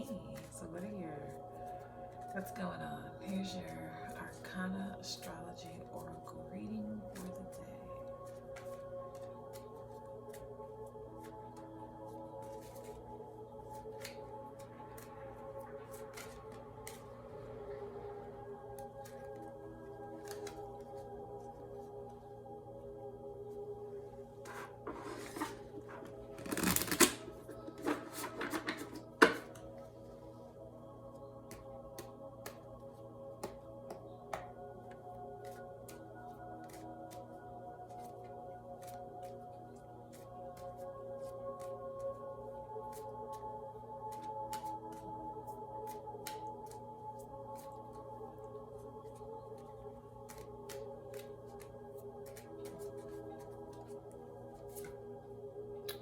So what's going on? Here's your Arcana Astrology Oracle reading for the day.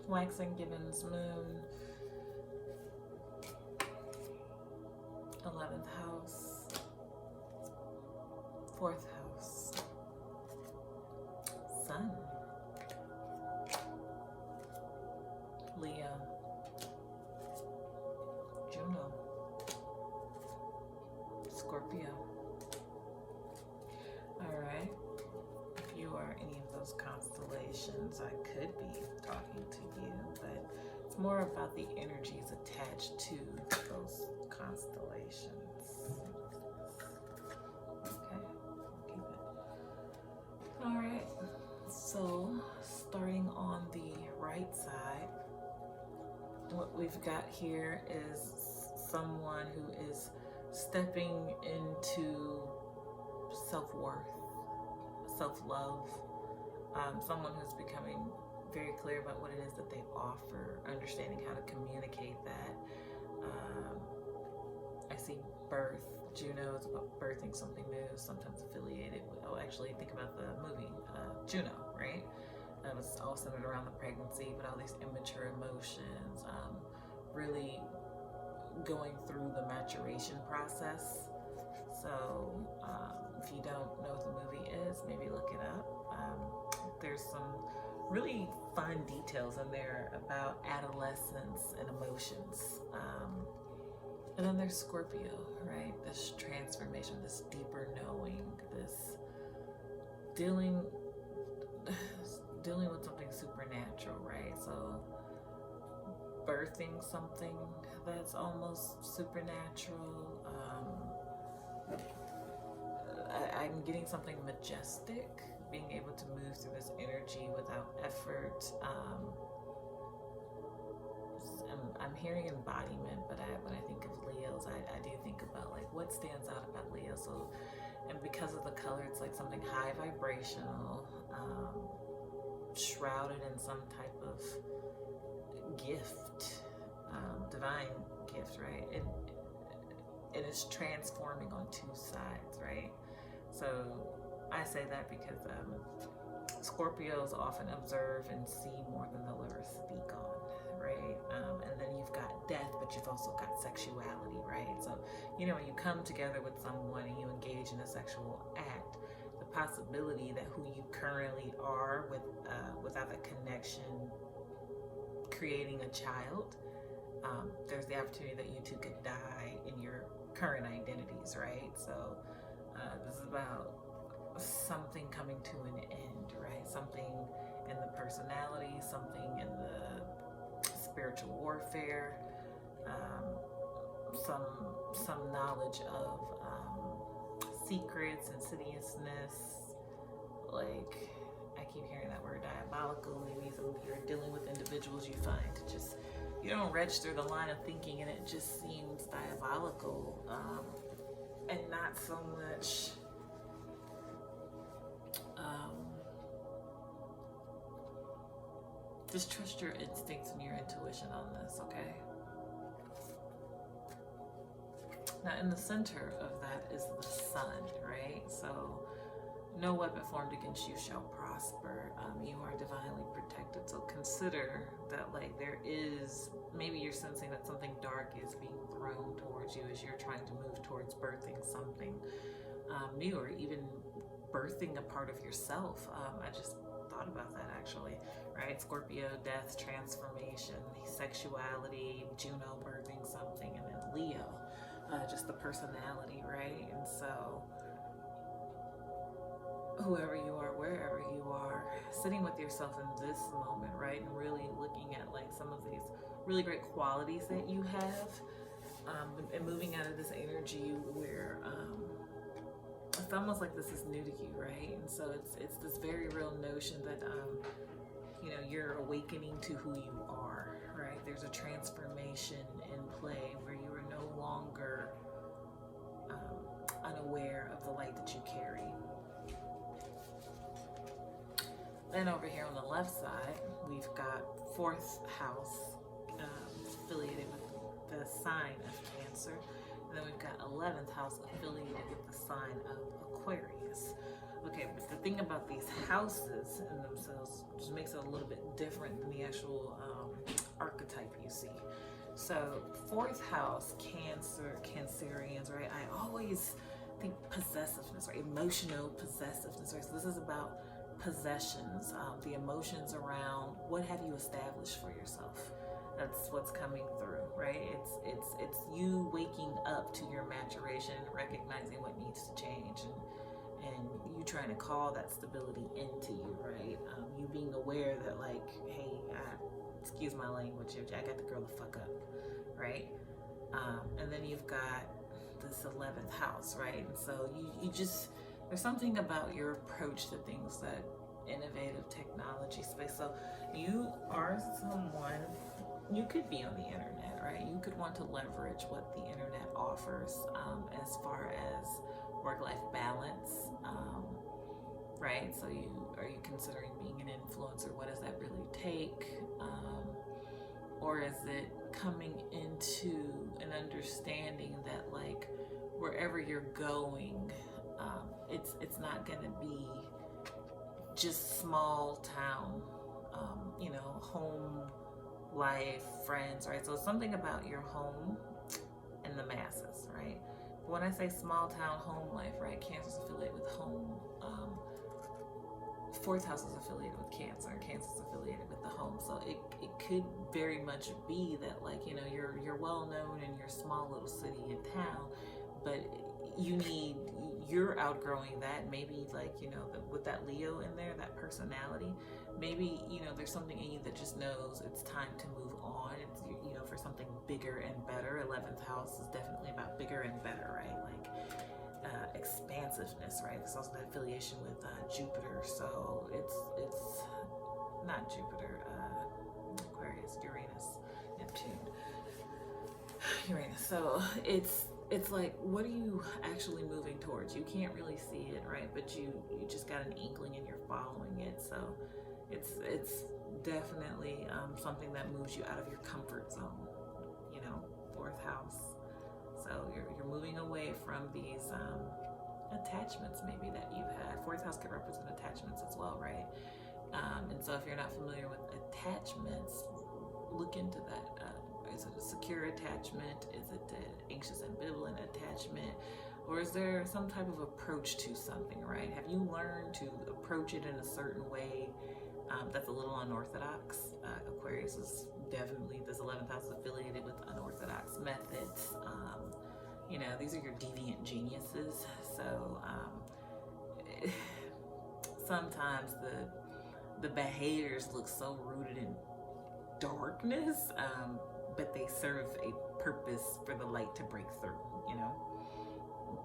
Waxing Gibbons Moon, 11th house, 4th house, Sun, Leo, Juno, Scorpio. Alright, if you are any of those constellations, I could be talking to you, but it's more about the energies attached to those constellations. Okay, keep it. Alright, so starting on the right side, what we've got here is someone who is stepping into self-worth, self-love, someone who's becoming very clear about what it is that they offer, understanding how to communicate that. I see birth. Juno is about birthing something new, sometimes affiliated with, actually think about the movie Juno, right? That was all centered around the pregnancy, but all these immature emotions, really going through the maturation process. So if you don't know what the movie is, maybe look it up. There's some really fun details in there about adolescence and emotions. And then there's Scorpio, right? This transformation, this deeper knowing, this dealing with something supernatural, right? So birthing something that's almost supernatural. I'm getting something majestic, being able to move through this energy without effort. I'm hearing embodiment, but when I think of Leos, I do think about like what stands out about Leo. So, and because of the color, it's like something high vibrational, shrouded in some type of gift, divine gift, right? It is transforming on two sides, right? So I say that because Scorpios often observe and see more than they'll ever speak on, right? And then you've got death, but you've also got sexuality, right? So, you know, when you come together with someone and you engage in a sexual act, the possibility that who you currently are without a connection, creating a child, there's the opportunity that you two could die in your current identities, right? So this is about something coming to an end, right? Something in the personality, something in the spiritual warfare, some knowledge of secrets, insidiousness, like I keep hearing that word diabolical. Maybe some of you are dealing with individuals you find just, you don't register the line of thinking and it just seems diabolical, and not so much just trust your instincts and your intuition on this, okay? Now in the center of that is the sun, right? So no weapon formed against you shall prosper. You are divinely protected. So consider that, like, there is, maybe you're sensing that something dark is being thrown towards you as you're trying to move towards birthing something new, or even birthing a part of yourself. I just thought about that actually, right? Scorpio, death, transformation, sexuality, Juno birthing something, and then Leo, just the personality, right? And so whoever you are, wherever you are, sitting with yourself in this moment, right? And really looking at like some of these really great qualities that you have, and moving out of this energy where it's almost like this is new to you, right? And so it's this very real notion that you know, you're awakening to who you are, right? There's a transformation in play where you are no longer unaware of the light that you carry. Then over here on the left side, we've got 4th house, affiliated with the sign of Cancer. And then we've got 11th house affiliated with the sign of Aquarius. Okay, but the thing about these houses in themselves just makes it a little bit different than the actual archetype you see. So 4th house, Cancer, Cancerians, right? I always think possessiveness, right? Emotional possessiveness, right? So this is about possessions, the emotions around what have you established for yourself. That's what's coming through, right? It's you waking up to your maturation, recognizing what needs to change, and you trying to call that stability into you, right? You being aware that like, hey, excuse my language, I got to grow the fuck up, right? And then you've got this 11th house, right? And so you just, there's something about your approach to things, that innovative technology space. So you are someone, you could be on the internet, right? You could want to leverage what the internet offers as far as work-life balance, right? So are you considering being an influencer? What does that really take? Or is it coming into an understanding that like wherever you're going, it's not going to be just small town, you know, home life, friends, right? So something about your home and the masses, right? When I say small town home life, right? Cancer's affiliated with home. 4th house is affiliated with Cancer, and Cancer's affiliated with the home. So it could very much be that like, you know, you're well known in your small little city and town, but you're outgrowing that. Maybe like, you know, with that Leo in there, that personality, maybe, you know, there's something in you that just knows it's time to move on. It's, you know, for something bigger and better. 11th house is definitely about bigger and better, right? Like expansiveness, right? It's also that affiliation with Jupiter. So it's not Jupiter, Aquarius, Uranus, Neptune, Uranus. So it's like, what are you actually moving towards? You can't really see it, right? But you just got an inkling and you're following it. So it's definitely something that moves you out of your comfort zone, you know, 4th house. So you're moving away from these attachments maybe that you've had. 4th house could represent attachments as well, right? And so if you're not familiar with attachments, look into that. Is it a secure attachment? Is it an anxious ambivalent attachment? Or is there some type of approach to something, right? Have you learned to approach it in a certain way that's a little unorthodox? Aquarius is definitely, this 11th house is affiliated with unorthodox methods. You know, these are your deviant geniuses. So sometimes the behaviors look so rooted in darkness, but they serve a purpose for the light to break through, you know?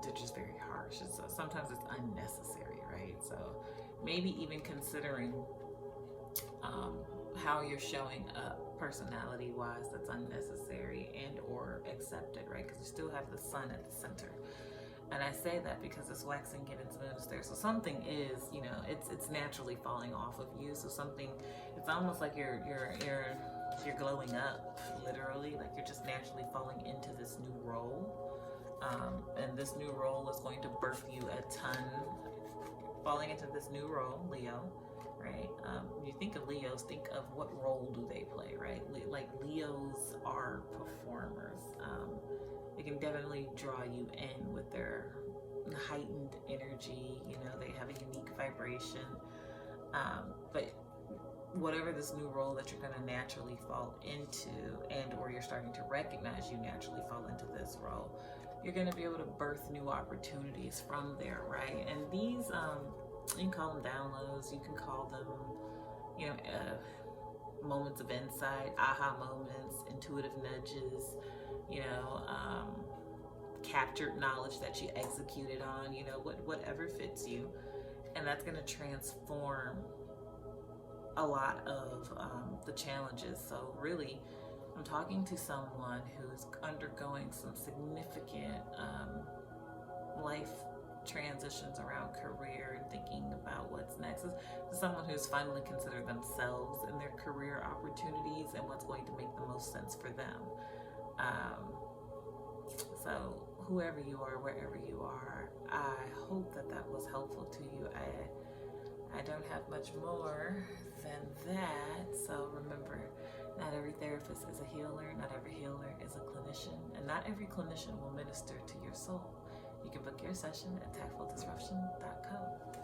They're just very harsh. So sometimes it's unnecessary, right? So maybe even considering how you're showing up personality-wise that's unnecessary and or accepted, right? Because you still have the sun at the center. And I say that because it's waxing, Gibbons, moon is there. So something is, you know, it's naturally falling off of you. So something, it's almost like you're glowing up, literally, like you're just naturally falling into this new role. And this new role is going to birth you a ton. Falling into this new role, Leo, right? When you think of Leos, think of what role do they play, right? Like Leos are performers. They can definitely draw you in with their heightened energy. You know, they have a unique vibration. But whatever this new role that you're going to naturally fall into, and or you're starting to recognize you naturally fall into this role, you're going to be able to birth new opportunities from there, right? And these, you can call them downloads, you can call them, you know, moments of insight, aha moments, intuitive nudges, you know, captured knowledge that you executed on, you know, whatever fits you. And that's going to transform a lot of the challenges. So really, I'm talking to someone who's undergoing some significant life transitions around career and thinking about what's next. This is someone who's finally considered themselves and their career opportunities and what's going to make the most sense for them. So whoever you are, wherever you are, I hope that that was helpful to you. I don't have much more than that. So remember, not every therapist is a healer, not every healer is a clinician, and not every clinician will minister to your soul. You can book your session at tactfuldisruption.co.